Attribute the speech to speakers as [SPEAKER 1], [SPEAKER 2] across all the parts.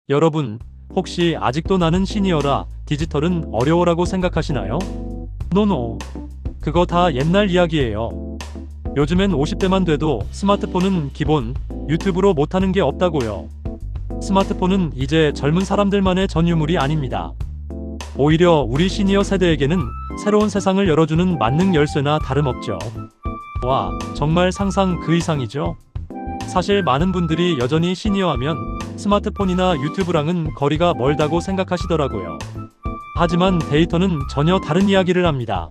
[SPEAKER 1] 여러분, 혹시 아직도 나는 시니어라 디지털은 어려워라고 생각하시나요? 노노. 그거 다 옛날 이야기예요. 요즘엔 50대만 돼도 스마트폰은 기본, 유튜브로 못하는 게 없다고요. 스마트폰은 이제 젊은 사람들만의 전유물이 아닙니다. 오히려 우리 시니어 세대에게는 새로운 세상을 열어주는 만능 열쇠나 다름없죠. 와, 정말 상상 그 이상이죠? 사실 많은 분들이 여전히 시니어하면 스마트폰이나 유튜브랑은 거리가 멀다고 생각하시더라고요. 하지만 데이터는 전혀 다른 이야기를 합니다.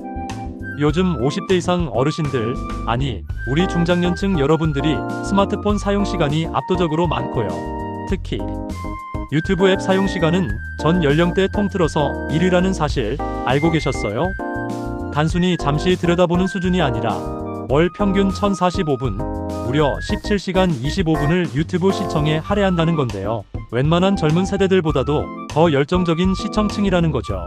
[SPEAKER 1] 요즘 50대 이상 어르신들, 아니, 우리 중장년층 여러분들이 스마트폰 사용 시간이 압도적으로 많고요. 특히 유튜브 앱 사용 시간은 전 연령대 통틀어서 1위라는 사실 알고 계셨어요? 단순히 잠시 들여다보는 수준이 아니라 월 평균 1045분, 무려 17시간 25분을 유튜브 시청에 할애한다는 건데요. 웬만한 젊은 세대들보다도 더 열정적인 시청층이라는 거죠.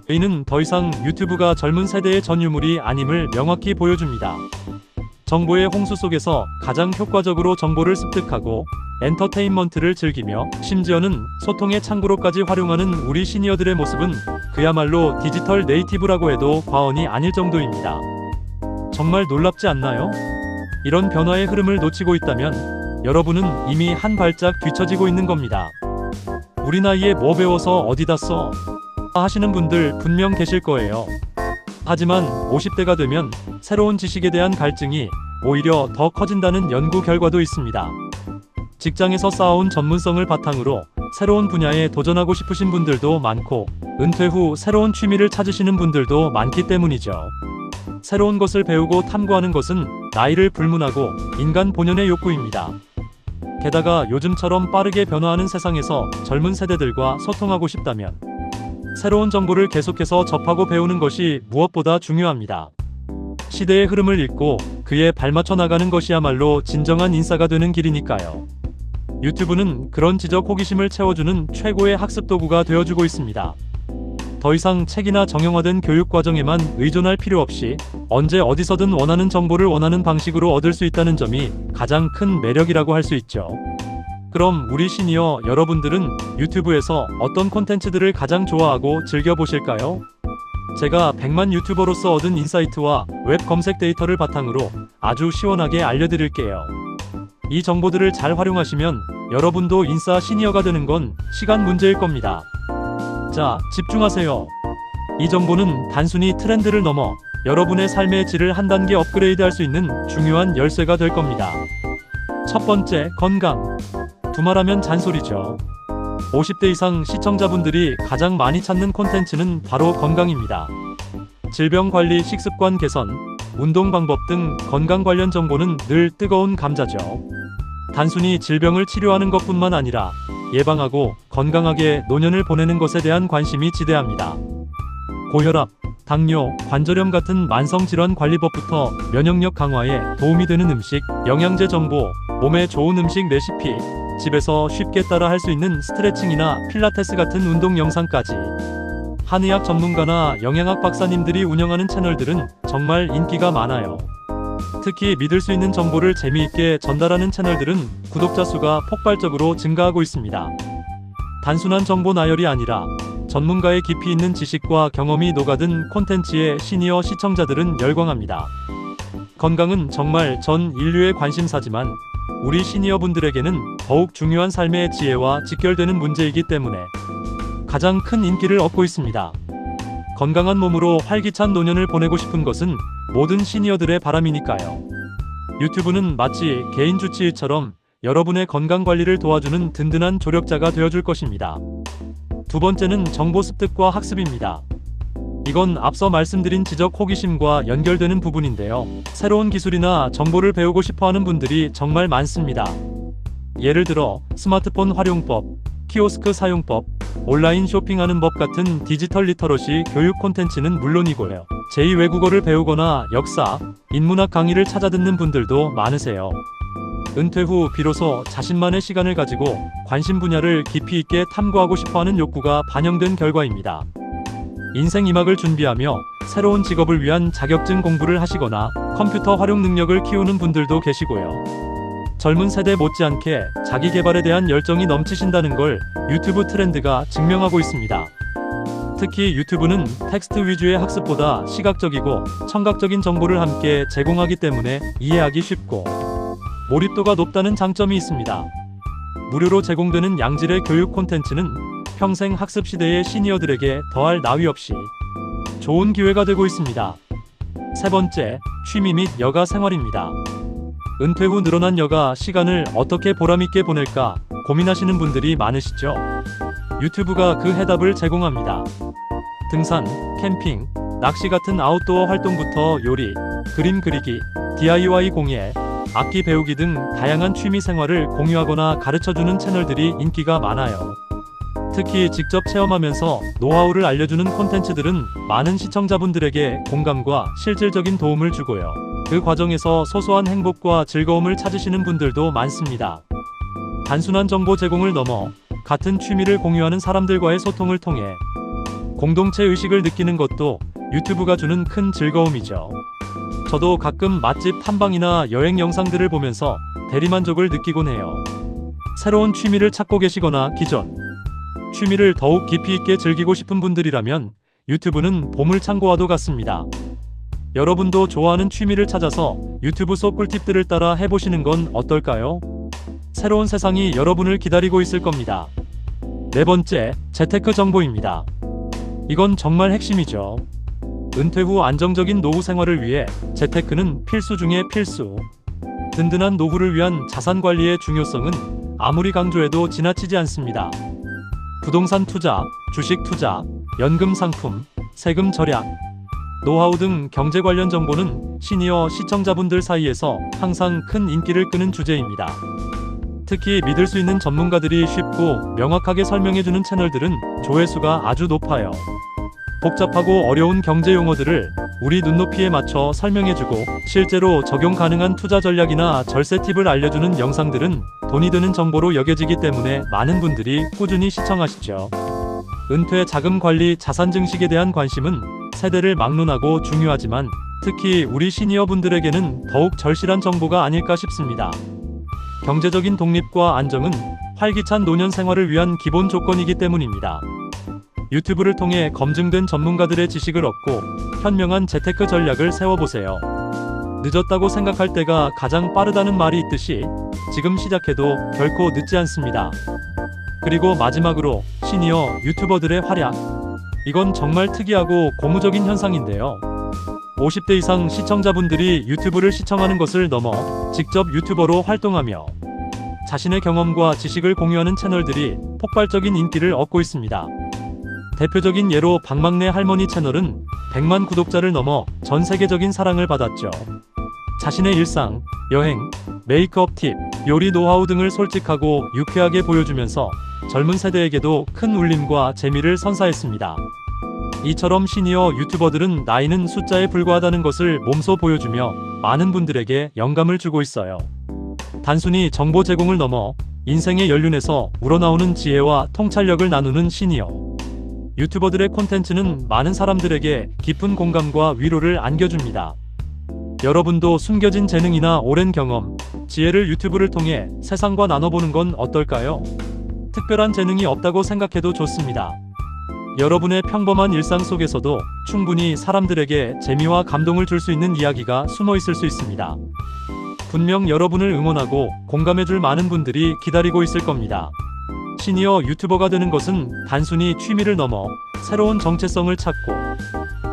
[SPEAKER 1] 이는 더 이상 유튜브가 젊은 세대의 전유물이 아님을 명확히 보여줍니다. 정보의 홍수 속에서 가장 효과적으로 정보를 습득하고 엔터테인먼트를 즐기며 심지어는 소통의 창구로까지 활용하는 우리 시니어들의 모습은 그야말로 디지털 네이티브라고 해도 과언이 아닐 정도입니다. 정말 놀랍지 않나요? 이런 변화의 흐름을 놓치고 있다면 여러분은 이미 한 발짝 뒤처지고 있는 겁니다. 우리 나이에 뭐 배워서 어디다 써? 하시는 분들 분명 계실 거예요. 하지만 50대가 되면 새로운 지식에 대한 갈증이 오히려 더 커진다는 연구 결과도 있습니다. 직장에서 쌓아온 전문성을 바탕으로 새로운 분야에 도전하고 싶으신 분들도 많고 은퇴 후 새로운 취미를 찾으시는 분들도 많기 때문이죠. 새로운 것을 배우고 탐구하는 것은 나이를 불문하고 인간 본연의 욕구입니다. 게다가 요즘처럼 빠르게 변화하는 세상에서 젊은 세대들과 소통하고 싶다면 새로운 정보를 계속해서 접하고 배우는 것이 무엇보다 중요합니다. 시대의 흐름을 읽고 그에 발맞춰 나가는 것이야말로 진정한 인싸가 되는 길이니까요. 유튜브는 그런 지적 호기심을 채워주는 최고의 학습 도구가 되어주고 있습니다. 더 이상 책이나 정형화된 교육 과정에만 의존할 필요 없이 언제 어디서든 원하는 정보를 원하는 방식으로 얻을 수 있다는 점이 가장 큰 매력이라고 할 수 있죠. 그럼 우리 시니어 여러분들은 유튜브에서 어떤 콘텐츠들을 가장 좋아하고 즐겨보실까요? 제가 100만 유튜버로서 얻은 인사이트와 웹 검색 데이터를 바탕으로 아주 시원하게 알려드릴게요. 이 정보들을 잘 활용하시면 여러분도 인싸 시니어가 되는 건 시간 문제일 겁니다. 자, 집중하세요. 이 정보는 단순히 트렌드를 넘어 여러분의 삶의 질을 한 단계 업그레이드 할 수 있는 중요한 열쇠가 될 겁니다. 첫 번째, 건강. 두말하면 잔소리죠. 50대 이상 시청자분들이 가장 많이 찾는 콘텐츠는 바로 건강입니다. 질병관리, 식습관 개선, 운동 방법 등 건강 관련 정보는 늘 뜨거운 감자죠. 단순히 질병을 치료하는 것뿐만 아니라 예방하고 건강하게 노년을 보내는 것에 대한 관심이 지대합니다. 고혈압, 당뇨, 관절염 같은 만성질환 관리법부터 면역력 강화에 도움이 되는 음식, 영양제 정보, 몸에 좋은 음식 레시피, 집에서 쉽게 따라 할 수 있는 스트레칭이나 필라테스 같은 운동 영상까지 한의학 전문가나 영양학 박사님들이 운영하는 채널들은 정말 인기가 많아요. 특히 믿을 수 있는 정보를 재미있게 전달하는 채널들은 구독자 수가 폭발적으로 증가하고 있습니다. 단순한 정보 나열이 아니라 전문가의 깊이 있는 지식과 경험이 녹아든 콘텐츠에 시니어 시청자들은 열광합니다. 건강은 정말 전 인류의 관심사지만 우리 시니어분들에게는 더욱 중요한 삶의 지혜와 직결되는 문제이기 때문에 가장 큰 인기를 얻고 있습니다. 건강한 몸으로 활기찬 노년을 보내고 싶은 것은 모든 시니어들의 바람이니까요. 유튜브는 마치 개인 주치의처럼 여러분의 건강 관리를 도와주는 든든한 조력자가 되어줄 것입니다. 두 번째는 정보 습득과 학습입니다. 이건 앞서 말씀드린 지적 호기심과 연결되는 부분인데요. 새로운 기술이나 정보를 배우고 싶어하는 분들이 정말 많습니다. 예를 들어 스마트폰 활용법, 키오스크 사용법, 온라인 쇼핑하는 법 같은 디지털 리터러시 교육 콘텐츠는 물론이고요. 제2외국어를 배우거나 역사, 인문학 강의를 찾아 듣는 분들도 많으세요. 은퇴 후 비로소 자신만의 시간을 가지고 관심 분야를 깊이 있게 탐구하고 싶어하는 욕구가 반영된 결과입니다. 인생 2막을 준비하며 새로운 직업을 위한 자격증 공부를 하시거나 컴퓨터 활용 능력을 키우는 분들도 계시고요. 젊은 세대 못지않게 자기 개발에 대한 열정이 넘치신다는 걸 유튜브 트렌드가 증명하고 있습니다. 특히 유튜브는 텍스트 위주의 학습보다 시각적이고 청각적인 정보를 함께 제공하기 때문에 이해하기 쉽고 몰입도가 높다는 장점이 있습니다. 무료로 제공되는 양질의 교육 콘텐츠는 평생 학습 시대의 시니어들에게 더할 나위 없이 좋은 기회가 되고 있습니다. 세 번째, 취미 및 여가 생활입니다. 은퇴 후 늘어난 여가 시간을 어떻게 보람있게 보낼까 고민하시는 분들이 많으시죠? 유튜브가 그 해답을 제공합니다. 등산, 캠핑, 낚시 같은 아웃도어 활동부터 요리, 그림 그리기, DIY 공예, 악기 배우기 등 다양한 취미 생활을 공유하거나 가르쳐주는 채널들이 인기가 많아요. 특히 직접 체험하면서 노하우를 알려주는 콘텐츠들은 많은 시청자분들에게 공감과 실질적인 도움을 주고요. 그 과정에서 소소한 행복과 즐거움을 찾으시는 분들도 많습니다. 단순한 정보 제공을 넘어 같은 취미를 공유하는 사람들과의 소통을 통해 공동체 의식을 느끼는 것도 유튜브가 주는 큰 즐거움이죠. 저도 가끔 맛집 탐방이나 여행 영상들을 보면서 대리만족을 느끼곤 해요. 새로운 취미를 찾고 계시거나 기존 취미를 더욱 깊이 있게 즐기고 싶은 분들이라면 유튜브는 보물창고와도 같습니다. 여러분도 좋아하는 취미를 찾아서 유튜브 속 꿀팁들을 따라 해보시는 건 어떨까요? 새로운 세상이 여러분을 기다리고 있을 겁니다. 네 번째, 재테크 정보입니다. 이건 정말 핵심이죠. 은퇴 후 안정적인 노후 생활을 위해 재테크는 필수 중의 필수. 든든한 노후를 위한 자산 관리의 중요성은 아무리 강조해도 지나치지 않습니다. 부동산 투자, 주식 투자, 연금 상품, 세금 절약, 노하우 등 경제 관련 정보는 시니어 시청자분들 사이에서 항상 큰 인기를 끄는 주제입니다. 특히 믿을 수 있는 전문가들이 쉽고 명확하게 설명해주는 채널들은 조회수가 아주 높아요. 복잡하고 어려운 경제 용어들을 우리 눈높이에 맞춰 설명해주고 실제로 적용 가능한 투자 전략이나 절세 팁을 알려주는 영상들은 돈이 되는 정보로 여겨지기 때문에 많은 분들이 꾸준히 시청하시죠. 은퇴 자금 관리, 자산 증식에 대한 관심은 세대를 막론하고 중요하지만 특히 우리 시니어 분들에게는 더욱 절실한 정보가 아닐까 싶습니다. 경제적인 독립과 안정은 활기찬 노년 생활을 위한 기본 조건이기 때문입니다. 유튜브를 통해 검증된 전문가들의 지식을 얻고 현명한 재테크 전략을 세워보세요. 늦었다고 생각할 때가 가장 빠르다는 말이 있듯이 지금 시작해도 결코 늦지 않습니다. 그리고 마지막으로 시니어 유튜버들의 활약. 이건 정말 특이하고 고무적인 현상인데요. 50대 이상 시청자분들이 유튜브를 시청하는 것을 넘어 직접 유튜버로 활동하며 자신의 경험과 지식을 공유하는 채널들이 폭발적인 인기를 얻고 있습니다. 대표적인 예로 박막내 할머니 채널은 100만 구독자를 넘어 전 세계적인 사랑을 받았죠. 자신의 일상, 여행, 메이크업 팁, 요리 노하우 등을 솔직하고 유쾌하게 보여주면서 젊은 세대에게도 큰 울림과 재미를 선사했습니다. 이처럼 시니어 유튜버들은 나이는 숫자에 불과하다는 것을 몸소 보여주며 많은 분들에게 영감을 주고 있어요. 단순히 정보 제공을 넘어 인생의 연륜에서 우러나오는 지혜와 통찰력을 나누는 시니어 유튜버들의 콘텐츠는 많은 사람들에게 깊은 공감과 위로를 안겨줍니다. 여러분도 숨겨진 재능이나 오랜 경험, 지혜를 유튜브를 통해 세상과 나눠보는 건 어떨까요? 특별한 재능이 없다고 생각해도 좋습니다. 여러분의 평범한 일상 속에서도 충분히 사람들에게 재미와 감동을 줄 수 있는 이야기가 숨어 있을 수 있습니다. 분명 여러분을 응원하고 공감해줄 많은 분들이 기다리고 있을 겁니다. 시니어 유튜버가 되는 것은 단순히 취미를 넘어 새로운 정체성을 찾고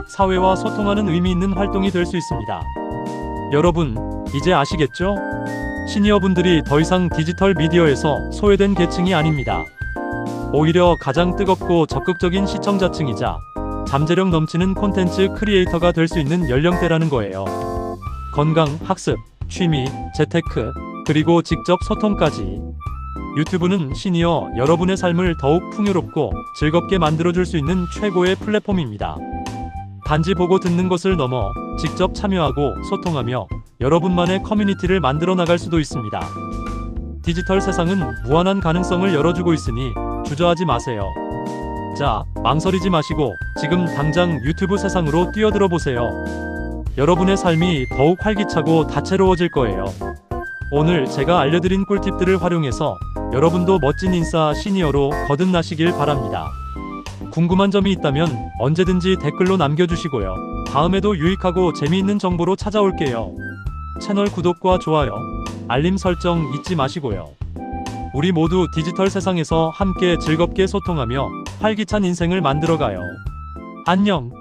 [SPEAKER 1] 사회와 소통하는 의미 있는 활동이 될 수 있습니다. 여러분, 이제 아시겠죠? 시니어분들이 더 이상 디지털 미디어에서 소외된 계층이 아닙니다. 오히려 가장 뜨겁고 적극적인 시청자층이자 잠재력 넘치는 콘텐츠 크리에이터가 될 수 있는 연령대라는 거예요. 건강, 학습, 취미, 재테크, 그리고 직접 소통까지. 유튜브는 시니어 여러분의 삶을 더욱 풍요롭고 즐겁게 만들어줄 수 있는 최고의 플랫폼입니다. 단지 보고 듣는 것을 넘어 직접 참여하고 소통하며 여러분만의 커뮤니티를 만들어 나갈 수도 있습니다. 디지털 세상은 무한한 가능성을 열어주고 있으니 주저하지 마세요. 자, 망설이지 마시고 지금 당장 유튜브 세상으로 뛰어들어 보세요. 여러분의 삶이 더욱 활기차고 다채로워질 거예요. 오늘 제가 알려드린 꿀팁들을 활용해서 여러분도 멋진 인싸 시니어로 거듭나시길 바랍니다. 궁금한 점이 있다면 언제든지 댓글로 남겨주시고요. 다음에도 유익하고 재미있는 정보로 찾아올게요. 채널 구독과 좋아요, 알림 설정 잊지 마시고요. 우리 모두 디지털 세상에서 함께 즐겁게 소통하며 활기찬 인생을 만들어가요. 안녕.